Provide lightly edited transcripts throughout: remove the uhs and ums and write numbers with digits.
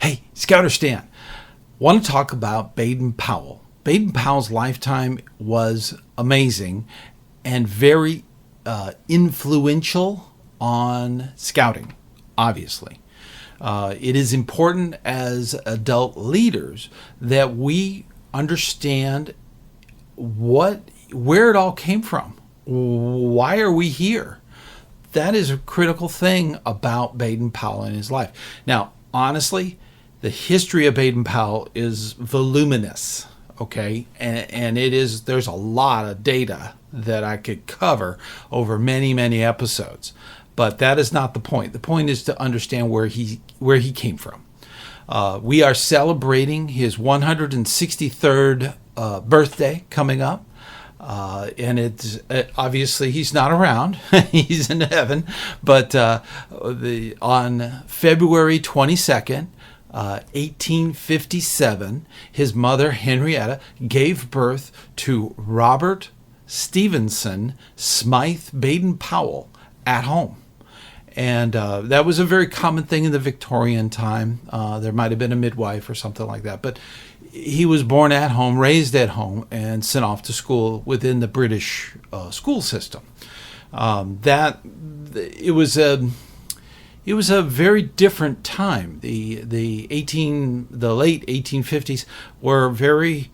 Hey, ScouterStan, want to talk about Baden Powell. Baden Powell's lifetime was amazing and very influential on scouting, obviously. It is important as adult leaders that we understand where it all came from. Why are we here? That is a critical thing about Baden Powell in his life. Now, honestly, the history of Baden Powell is voluminous, okay? And there's a lot of data that I could cover over many, many episodes. But that is not the point. The point is to understand where he came from. We are celebrating his 163rd birthday coming up. And it's obviously he's not around. He's in heaven. But on February 22nd, 1857, his mother, Henrietta, gave birth to Robert Stephenson Smyth Baden-Powell at home. And that was a very common thing in the Victorian time. There might have been a midwife or something like that. But he was born at home, raised at home, and sent off to school within the British school system. It was a very different time. The late 1850s were very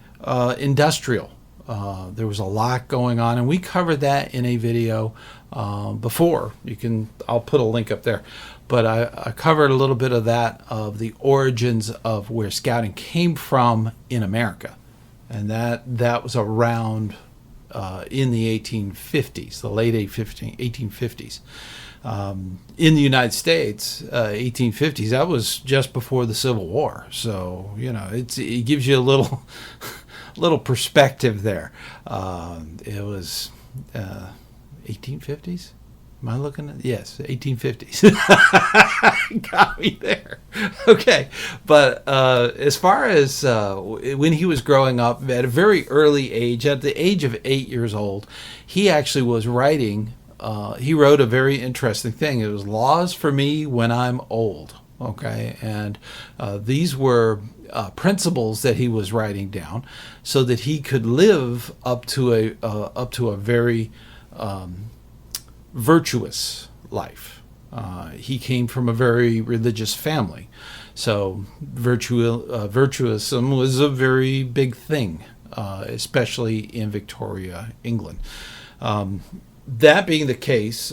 industrial. There was a lot going on, and we covered that in a video before. I'll put a link up there. But I covered a little bit of that, of the origins of where scouting came from in America. And that was around in the 1850s, the late 1850s. In the United States, 1850s, that was just before the Civil War. So, it gives you a little perspective there. It was 1850s? Am I looking at? Yes, 1850s. Got me there. Okay. But as far as when he was growing up, at a very early age, at the age of 8 years old, he actually was writing. He wrote a very interesting thing. It was Laws for Me When I'm Old. Okay. And these were principles that he was writing down so that he could live up to a very virtuous life. He came from a very religious family, so virtuousism was a very big thing, especially in Victoria, England. That being the case,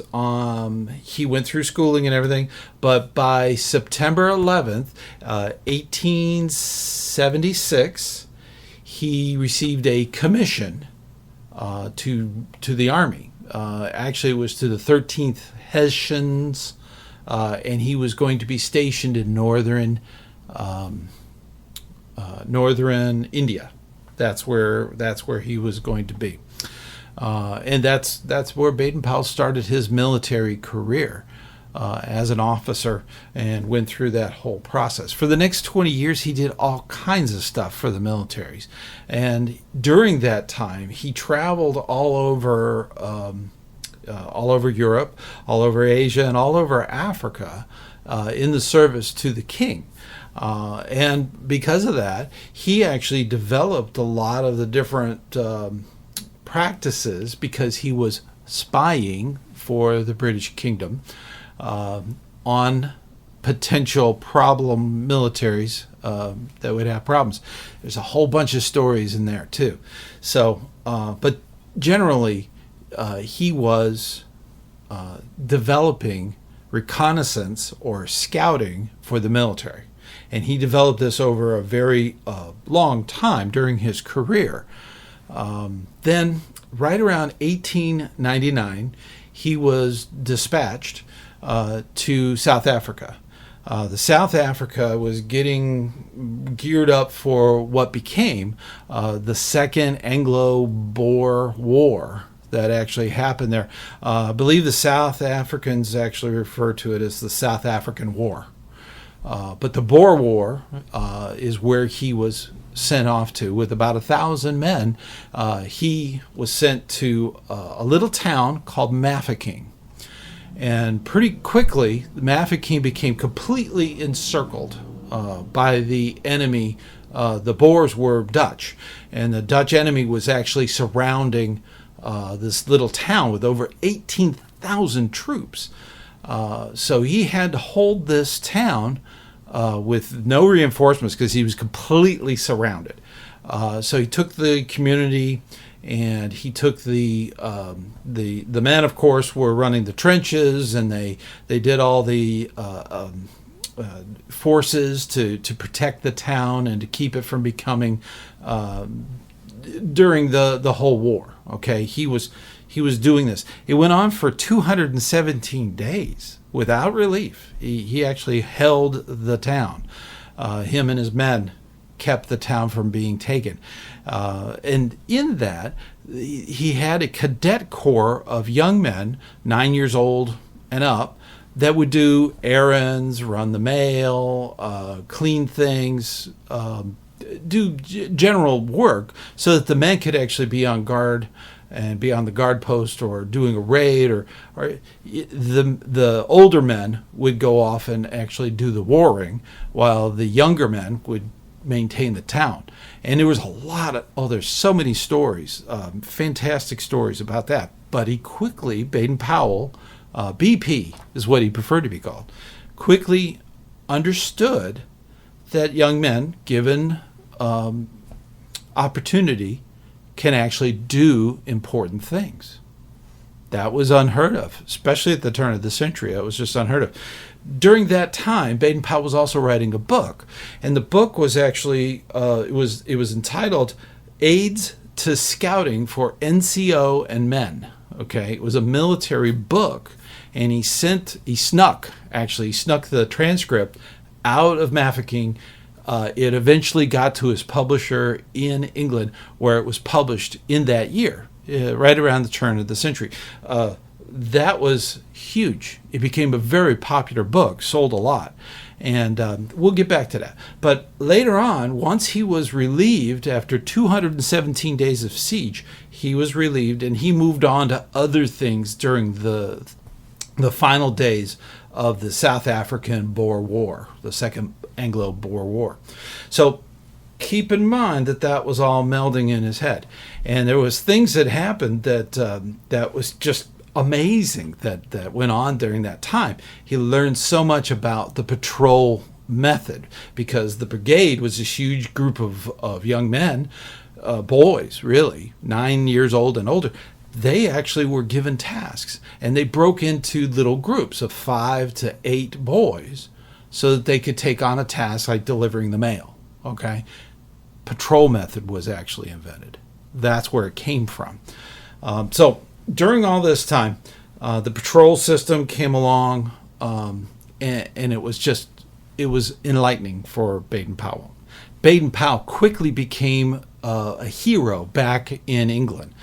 he went through schooling and everything, but by September 11th, 1876, he received a commission to the army. Actually, it was to the 13th Hessians, and he was going to be stationed in northern India. That's where he was going to be, and that's where Baden Powell started his military career as an officer, and went through that whole process. For the next 20 years, he did all kinds of stuff for the militaries. And during that time, he traveled all over Europe, all over Asia, and all over Africa in the service to the king. And because of that, he actually developed a lot of the different practices, because he was spying for the British Kingdom on potential problem militaries that would have problems. There's a whole bunch of stories in there too. So, but generally, he was developing reconnaissance or scouting for the military. And he developed this over a very long time during his career. Then, right around 1899, he was dispatched to South Africa. The South Africa was getting geared up for what became the Second Anglo-Boer War that actually happened there. I believe the South Africans actually refer to it as the South African War. But the Boer War is where he was sent off to with about 1,000 men. He was sent to a little town called Mafeking. And pretty quickly, Mafeking became completely encircled by the enemy. The Boers were Dutch, and the Dutch enemy was actually surrounding this little town with over 18,000 troops. So he had to hold this town with no reinforcements because he was completely surrounded. So he took the community, and he took the men, of course, were running the trenches, and they did all the forces to protect the town and to keep it from becoming during the whole war. Okay, he was doing this. It went on for 217 days without relief. He actually held the town. Him and his men kept the town from being taken. And in that, he had a cadet corps of young men, 9 years old and up, that would do errands, run the mail, clean things, do general work so that the men could actually be on guard and be on the guard post or doing a raid, or the older men would go off and actually do the warring while the younger men would maintain the town. And there was a lot of, there's so many stories, fantastic stories about that. But he quickly, Baden-Powell, BP is what he preferred to be called, quickly understood that young men, given opportunity, can actually do important things. That was unheard of, especially at the turn of the century. It was just unheard of. During that time, Baden-Powell was also writing a book, and the book was actually it was entitled "Aids to Scouting for NCO and Men." Okay, it was a military book, and he snuck the transcript out of Mafeking. It eventually got to his publisher in England, where it was published in that year, right around the turn of the century. That was huge. It became a very popular book, sold a lot. And we'll get back to that. But later on, once he was relieved, after 217 days of siege, he was relieved, and he moved on to other things during the final days of the South African Boer War, the Second Anglo-Boer War. So keep in mind that was all melding in his head. And there was things that happened that was just amazing that went on during that time. He learned so much about the patrol method, because the brigade was this huge group of young men, boys really, 9 years old and older. They actually were given tasks, and they broke into little groups of 5 to 8 boys so that they could take on a task like delivering the mail. Okay, patrol method was actually invented. That's where it came from. So during all this time, the patrol system came along, and it was enlightening for Baden-Powell. Baden-Powell quickly became a hero back in England,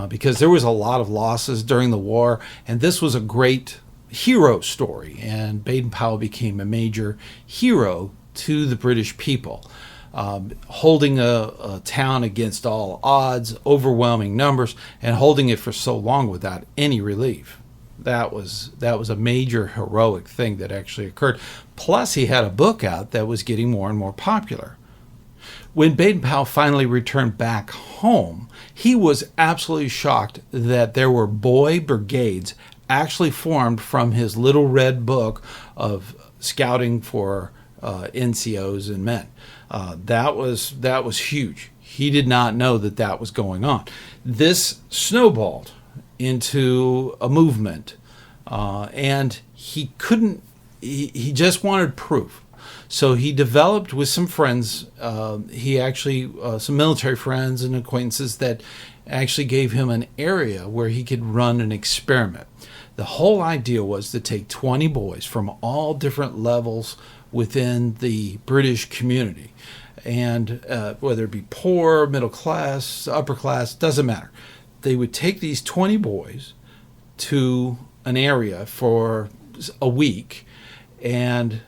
because there was a lot of losses during the war, and this was a great hero story, and Baden-Powell became a major hero to the British people, holding a town against all odds, overwhelming numbers, and holding it for so long without any relief. That was a major heroic thing that actually occurred. Plus, he had a book out that was getting more and more popular. When Baden-Powell finally returned back home, he was absolutely shocked that there were boy brigades actually formed from his little red book of scouting for NCOs and men. That was huge. He did not know that was going on. This snowballed into a movement, and he just wanted proof. So he developed with some friends, some military friends and acquaintances that actually gave him an area where he could run an experiment. The whole idea was to take 20 boys from all different levels within the British community, and whether it be poor, middle class, upper class, doesn't matter. They would take these 20 boys to an area for a week, and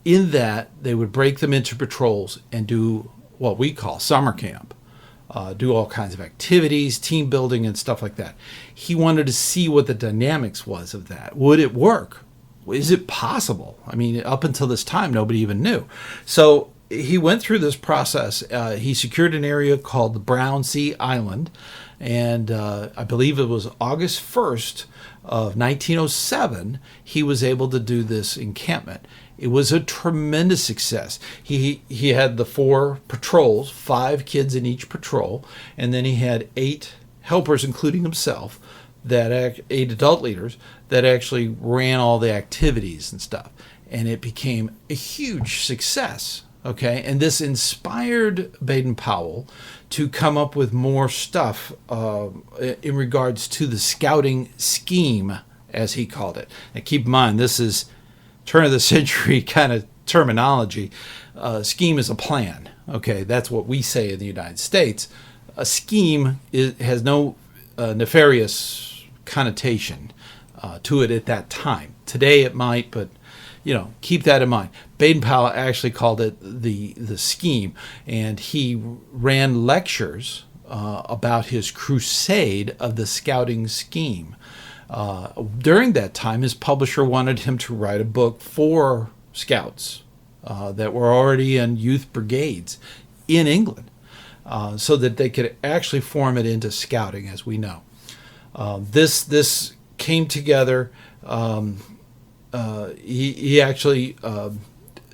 in that, they would break them into patrols and do what we call summer camp, do all kinds of activities, team building, and stuff like that. He wanted to see what the dynamics was of that. Would it work? is it possible? I mean, up until this time, nobody even knew. So he went through this process. He secured an area called the Brownsea Island, and I believe it was August 1st of 1907, he was able to do this encampment. It was a tremendous success. He had the 4 patrols, 5 kids in each patrol, and then he had 8 helpers, including himself, 8 adult leaders that actually ran all the activities and stuff. And it became a huge success. Okay, and this inspired Baden-Powell to come up with more stuff in regards to the scouting scheme, as he called it. And keep in mind, this is turn of the century kind of terminology. Scheme is a plan. Okay, that's what we say in the United States. A scheme has no nefarious connotation to it at that time. Today it might, but keep that in mind. Baden-Powell actually called it the scheme, and he ran lectures about his crusade of the scouting scheme. During that time, his publisher wanted him to write a book for scouts that were already in youth brigades in England, so that they could actually form it into scouting, as we know. This came together. He actually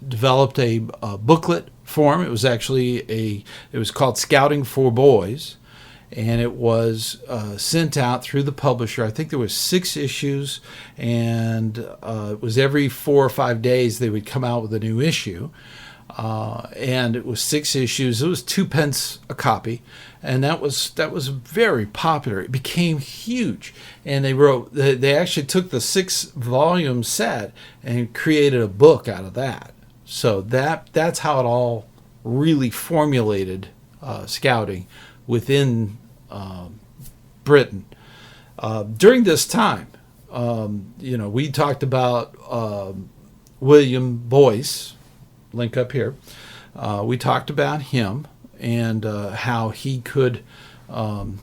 developed a booklet for him. It was actually it was called Scouting for Boys, and it was sent out through the publisher. I think there was 6 issues, and it was every 4 or 5 days they would come out with a new issue. And it was 6 issues. It was 2 pence a copy, and that was very popular. It became huge, and they actually took the 6-volume set and created a book out of that. So that's how it all really formulated scouting within Britain. During this time, we talked about William Boyce. Link up here. We talked about him and how he could, how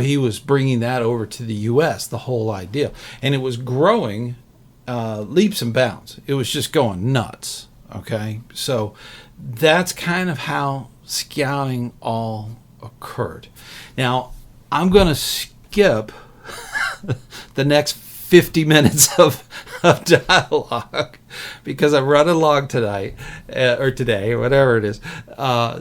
he was bringing that over to the U.S. The whole idea, and it was growing leaps and bounds. It was just going nuts. Okay, so that's kind of how scouting all occurred. Now I'm going to skip the next 50 minutes of dialogue because I'm running long tonight or today or whatever it is.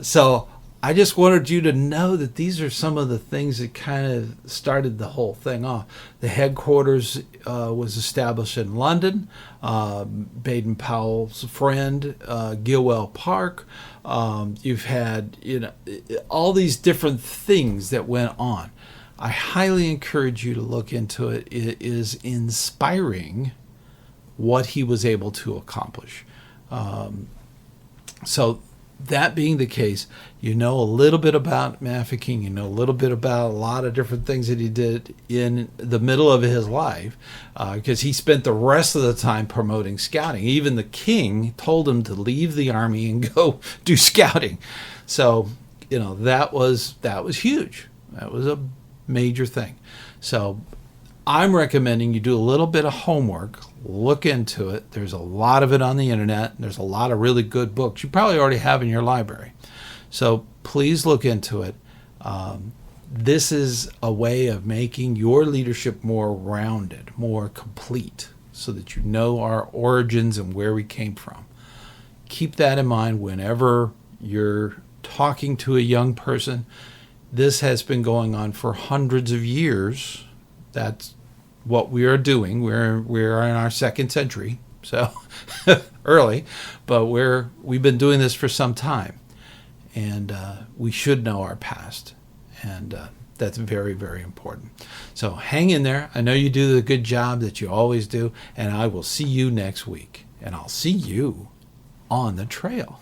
So I just wanted you to know that these are some of the things that kind of started the whole thing off. The headquarters was established in London. Baden-Powell's friend, Gilwell Park. You've had all these different things that went on. I highly encourage you to look into it. It is inspiring what he was able to accomplish. So that being the case, you know a little bit about Mafeking, you know a little bit about a lot of different things that he did in the middle of his life, because he spent the rest of the time promoting scouting. Even the king told him to leave the army and go do scouting. So, that was huge. That was a major thing. So I'm recommending you do a little bit of homework, look into it. There's a lot of it on the internet. There's a lot of really good books you probably already have in your library. So please look into it. This is a way of making your leadership more rounded, more complete, so that you know our origins and where we came from. Keep that in mind whenever you're talking to a young person. This has been going on for hundreds of years. That's what we are doing. We're in our 2nd century, so early, but we've been doing this for some time, and we should know our past, and that's very, very important. So hang in there. I know you do the good job that you always do, and I will see you next week, and I'll see you on the trail.